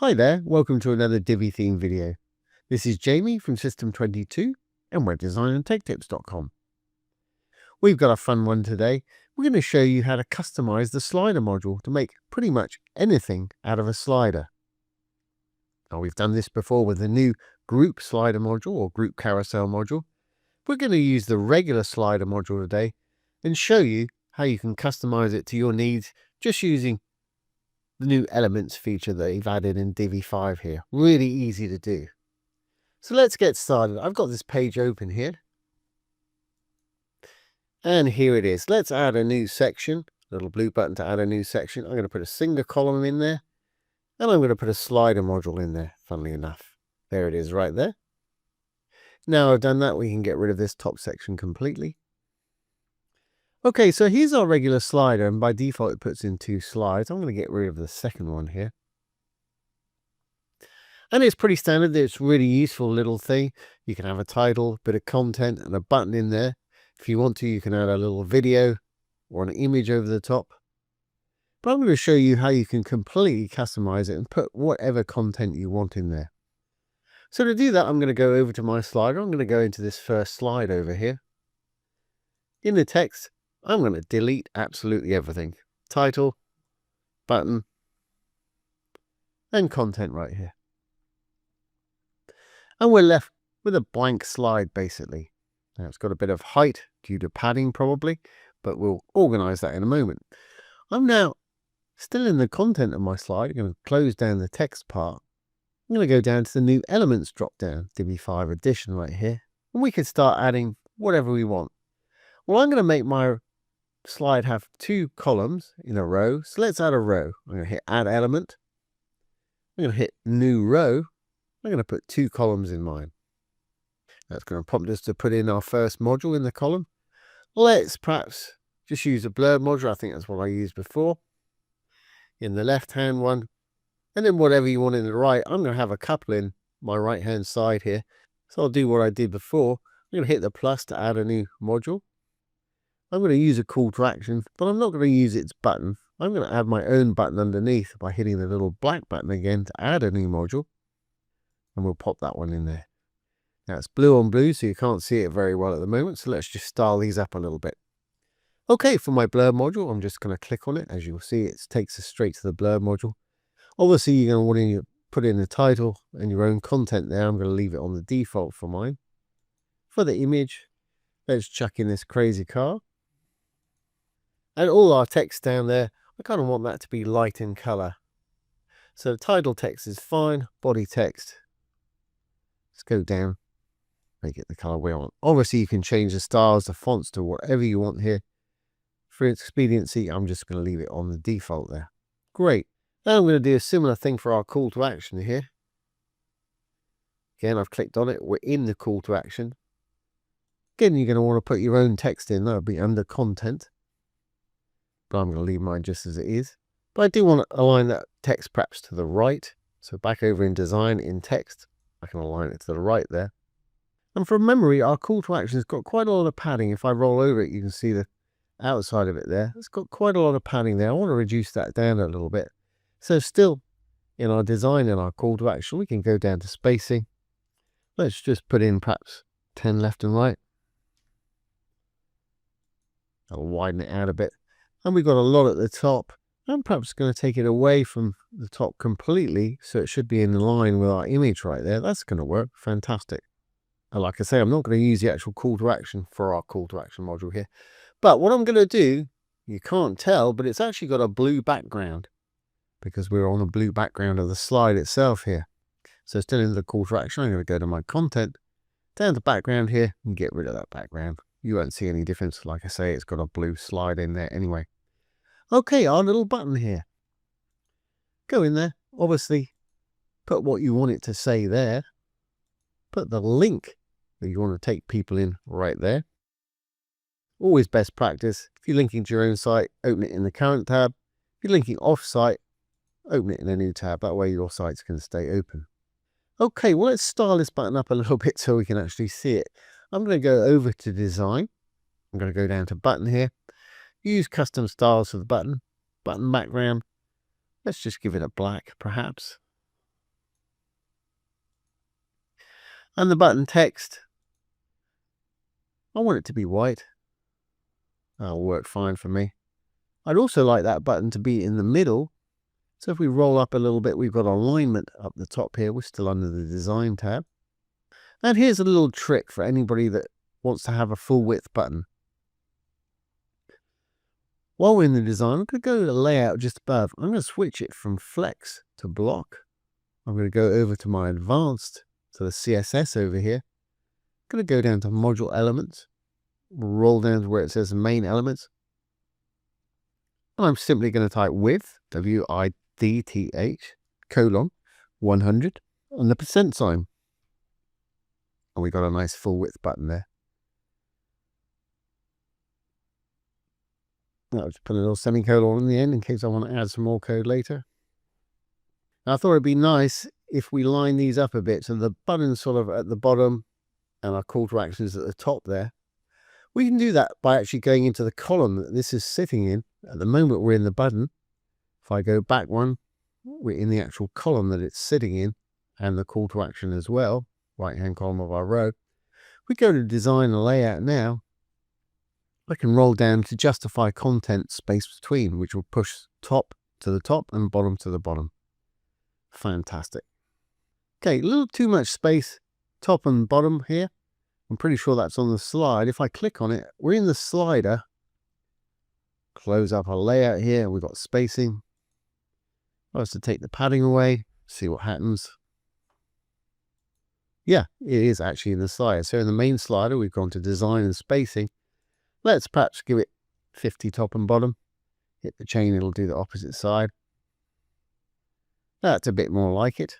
Hi there, welcome to another Divi theme video. This is Jamie from System22 and webdesignandtechtips.com. We've got a fun one today. We're going to show you how to customize the slider module to make pretty much anything out of a slider. Now, we've done this before with the new group slider module or group carousel module. We're going to use the regular slider module today and show you how you can customize it to your needs just using the new elements feature that they've added in Divi 5 here. Really easy to do. So let's get started. I've got this page open here. And here it is. Let's add a new section. Little blue button to add a new section. I'm going to put a single column in there. And I'm going to put a slider module in there, funnily enough. There it is right there. Now I've done that, we can get rid of this top section completely. Okay, so here's our regular slider, and by default it puts in 2 slides. I'm going to get rid of the second one here. And it's pretty standard. It's a really useful little thing. You can have a title, a bit of content, and a button in there. If you want to, you can add a little video or an image over the top. But I'm going to show you how you can completely customize it and put whatever content you want in there. So to do that, I'm going to go over to my slider. I'm going to go into this first slide over here. In the text, I'm going to delete absolutely everything. Title, button, and content right here. And we're left with a blank slide, basically. Now, it's got a bit of height due to padding, probably, but we'll organize that in a moment. I'm now still in the content of my slide. I'm going to close down the text part. I'm going to go down to the new elements drop down, Divi 5 edition right here. And we can start adding whatever we want. Well, I'm going to make my slide have 2 columns in a row. So let's add a row. I'm going to hit add element. I'm going to hit new row. I'm going to put 2 columns in mine. That's going to prompt us to put in our first module in the column. Let's perhaps just use a blurb module. I think that's what I used before. In the left hand one. And then whatever you want in the right. I'm going to have a couple in my right hand side here. So I'll do what I did before. I'm going to hit the plus to add a new module. I'm going to use a call to action, but I'm not going to use its button. I'm going to add my own button underneath by hitting the little black button again to add a new module. And we'll pop that one in there. Now it's blue on blue, so you can't see it very well at the moment. So let's just style these up a little bit. Okay, for my blur module, I'm just going to click on it. As you'll see, it takes us straight to the blur module. Obviously, you're going to want to put in the title and your own content there. I'm going to leave it on the default for mine. For the image, let's chuck in this crazy car. And all our text down there, I kind of want that to be light in color. So the title text is fine. Body text, let's go down, make it the color we want. Obviously, you can change the styles, the fonts to whatever you want here. For expediency, I'm just going to leave it on the default there. Great. Now I'm going to do a similar thing for our call to action here. Again, I've clicked on it. We're in the call to action. Again, you're going to want to put your own text in. That'll be under content. But I'm going to leave mine just as it is. But I do want to align that text perhaps to the right. So back over in design, in text, I can align it to the right there. And from memory, our call to action has got quite a lot of padding. If I roll over it, you can see the outside of it there. It's got quite a lot of padding there. I want to reduce that down a little bit. So still in our design and our call to action, we can go down to spacing. Let's just put in perhaps 10 left and right. I'll widen it out a bit. And we've got a lot at the top. I'm perhaps going to take it away from the top completely, so it should be in line with our image right there. That's going to work. Fantastic. And like I say, I'm not going to use the actual call to action for our call to action module here. But what I'm going to do, you can't tell, but it's actually got a blue background because we're on a blue background of the slide itself here. So still in the call to action, I'm going to go to my content, down to background here, and get rid of that background. You won't see any difference. Like I say, it's got a blue slide in there anyway. Okay, our little button here. Go in there, obviously, put what you want it to say there. Put the link that you want to take people in right there. Always best practice. If you're linking to your own site, open it in the current tab. If you're linking off-site, open it in a new tab. That way your sites can stay open. Okay, well, let's style this button up a little bit so we can actually see it. I'm going to go over to design. I'm going to go down to button here. Use custom styles for the button. Button background. Let's just give it a black, perhaps. And the button text, I want it to be white. That'll work fine for me. I'd also like that button to be in the middle. So if we roll up a little bit, we've got alignment up the top here. We're still under the design tab. And here's a little trick for anybody that wants to have a full width button. While we're in the design, I'm going to go to the layout just above. I'm going to switch it from flex to block. I'm going to go over to my advanced, to the CSS over here. I'm going to go down to module elements, roll down to where it says main elements. And I'm simply going to type width, width, colon, 100, and the percent sign. And we got a nice full width button there. I'll just put a little semicolon in the end in case I want to add some more code later. Now, I thought it'd be nice if we line these up a bit so the button's sort of at the bottom and our call to action is at the top there. We can do that by actually going into the column that this is sitting in. At the moment we're in the button. If I go back one, we're in the actual column that it's sitting in and the call to action as well, right hand column of our row. We go to design and layout now. I can roll down to justify content space between, which will push top to the top and bottom to the bottom. Fantastic. Okay, a little too much space top and bottom here. I'm pretty sure that's on the slide. If I click on it, we're in the slider. Close up our layout here. We've got spacing. I was to take the padding away, see what happens. Yeah, it is actually in the slider. So in the main slider, we've gone to design and spacing. Let's perhaps give it 50 top and bottom. Hit the chain, it'll do the opposite side. That's a bit more like it.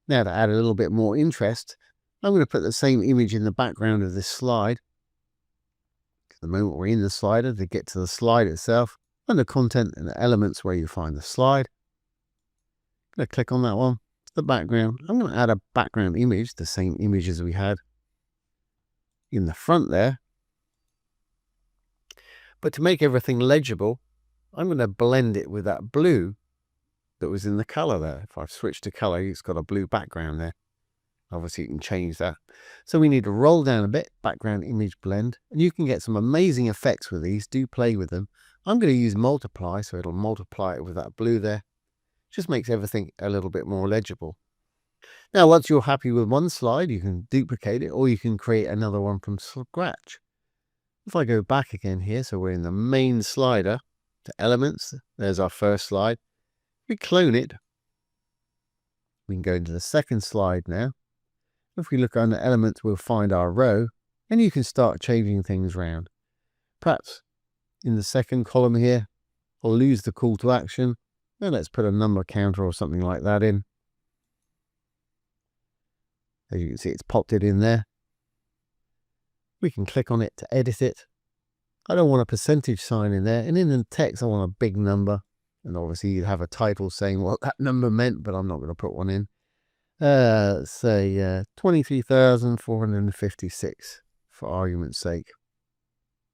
Now to add a little bit more interest, I'm going to put the same image in the background of this slide. The moment we're in the slider, to get to the slide itself, under content and the elements where you find the slide. I'm going to click on that one, the background. I'm going to add a background image, the same image as we had in the front there. But to make everything legible, I'm going to blend it with that blue that was in the color there. If I switch to color, it's got a blue background there. Obviously, you can change that. So we need to roll down a bit, background image blend, and you can get some amazing effects with these. Do play with them. I'm going to use multiply, so it'll multiply it with that blue there. Just makes everything a little bit more legible. Now, once you're happy with one slide, you can duplicate it, or you can create another one from scratch. If I go back again here, so we're in the main slider, to elements, there's our first slide. We clone it. We can go into the second slide now. If we look under elements, we'll find our row, and you can start changing things around. Perhaps in the second column here, I'll lose the call to action, and let's put a number counter or something like that in. As you can see, it's popped it in there. We can click on it to edit it. I don't want a percentage sign in there, and in the text I want a big number, and obviously you'd have a title saying what that number meant, but I'm not going to put one in. Let's say 23,456 for argument's sake.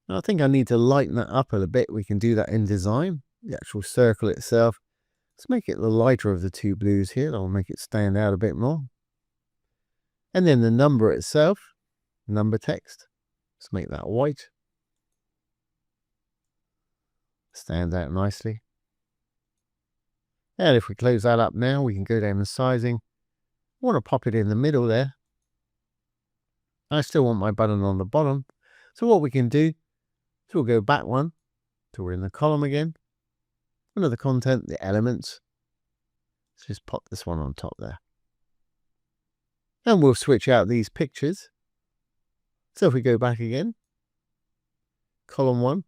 Now, I think I need to lighten that up a little bit. We can do that in design, the actual circle itself. Let's make it the lighter of the two blues here. That'll make it stand out a bit more. And then the number itself, number text. Let's make that white. Stands out nicely. And if we close that up now, we can go down to sizing. I want to pop it in the middle there. I still want my button on the bottom. So what we can do is we'll go back one till we're in the column again. Under the content, the elements. Let's just pop this one on top there. And we'll switch out these pictures. So if we go back again, column one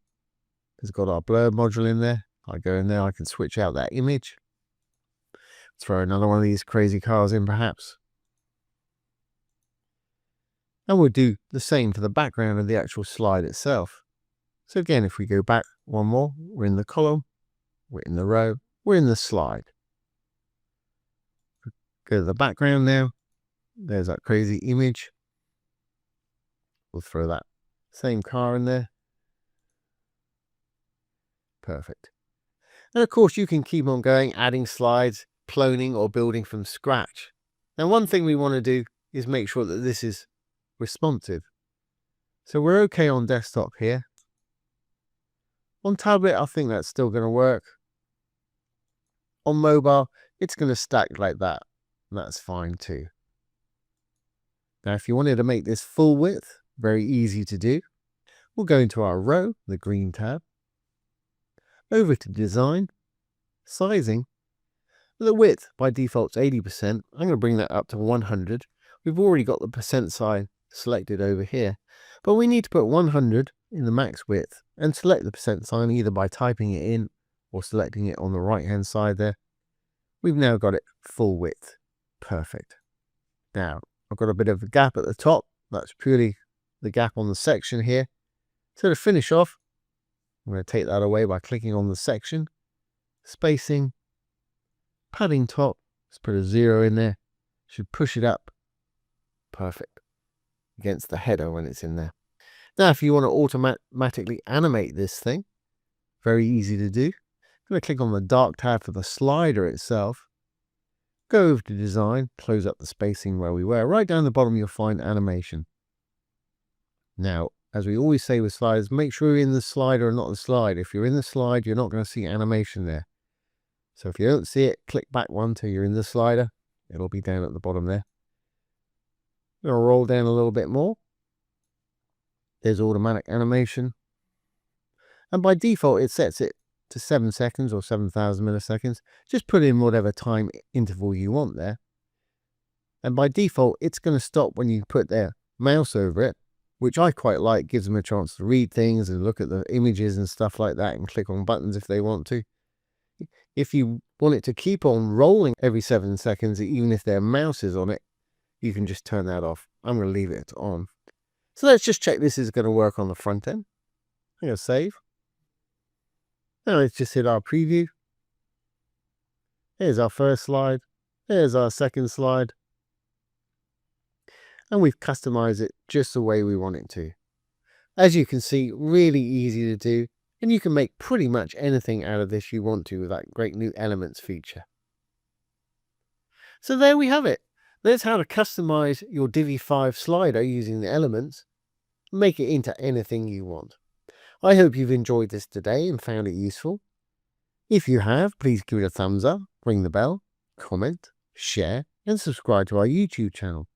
has got our blur module in there. I go in there, I can switch out that image. Throw another one of these crazy cars in perhaps. And we'll do the same for the background of the actual slide itself. So again, if we go back one more, we're in the column, we're in the row, we're in the slide. Go to the background now. There's that crazy image. We'll throw that same car in there. Perfect. And of course, you can keep on going, adding slides, cloning or building from scratch. Now, one thing we want to do is make sure that this is responsive. So we're okay on desktop here. On tablet, I think that's still going to work. On mobile, it's going to stack like that. And that's fine too. Now, if you wanted to make this full width, very easy to do. We'll go into our row, the green tab, over to design, sizing. The width by default is 80%. I'm going to bring that up to 100. We've already got the percent sign selected over here, but we need to put 100 in the max width and select the percent sign either by typing it in or selecting it on the right hand side there. We've now got it full width. Perfect. Now, I've got a bit of a gap at the top. That's purely the gap on the section here. So to finish off, I'm going to take that away by clicking on the section, spacing, padding top. Let's put a 0 in there. Should push it up. Perfect. Against the header when it's in there. Now, if you want to automatically animate this thing, very easy to do. I'm going to click on the dark tab for the slider itself. Go over to design, close up the spacing where we were. Right down the bottom, you'll find animation. Now, as we always say with sliders, make sure you're in the slider and not the slide. If you're in the slide, you're not going to see animation there. So if you don't see it, click back one till you're in the slider. It'll be down at the bottom there. I'm going to roll down a little bit more. There's automatic animation. And by default, it sets it to 7 seconds or 7,000 milliseconds. Just put in whatever time interval you want there. And by default, it's going to stop when you put their mouse over it, which I quite like. Gives them a chance to read things and look at the images and stuff like that and click on buttons if they want to. If you want it to keep on rolling every 7 seconds, even if their mouse is on it, you can just turn that off. I'm going to leave it on. So let's just check this is going to work on the front end. I'm going to save. Now let's just hit our preview. Here's our first slide. Here's our second slide. And we've customized it just the way we want it to. As you can see, really easy to do. And you can make pretty much anything out of this you want to with that great new elements feature. So there we have it. There's how to customize your Divi 5 slider using the elements. Make it into anything you want. I hope you've enjoyed this today and found it useful. If you have, please give it a thumbs up, ring the bell, comment, share, and subscribe to our YouTube channel.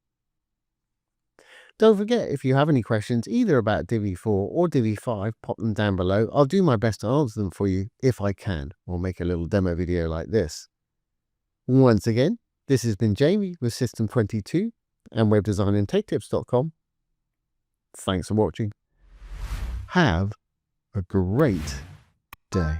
Don't forget, if you have any questions either about Divi 4 or Divi 5, pop them down below. I'll do my best to answer them for you if I can, or make a little demo video like this. Once again, this has been Jamie with System 22 and webdesignandtechtips.com. Thanks for watching. Have a great day.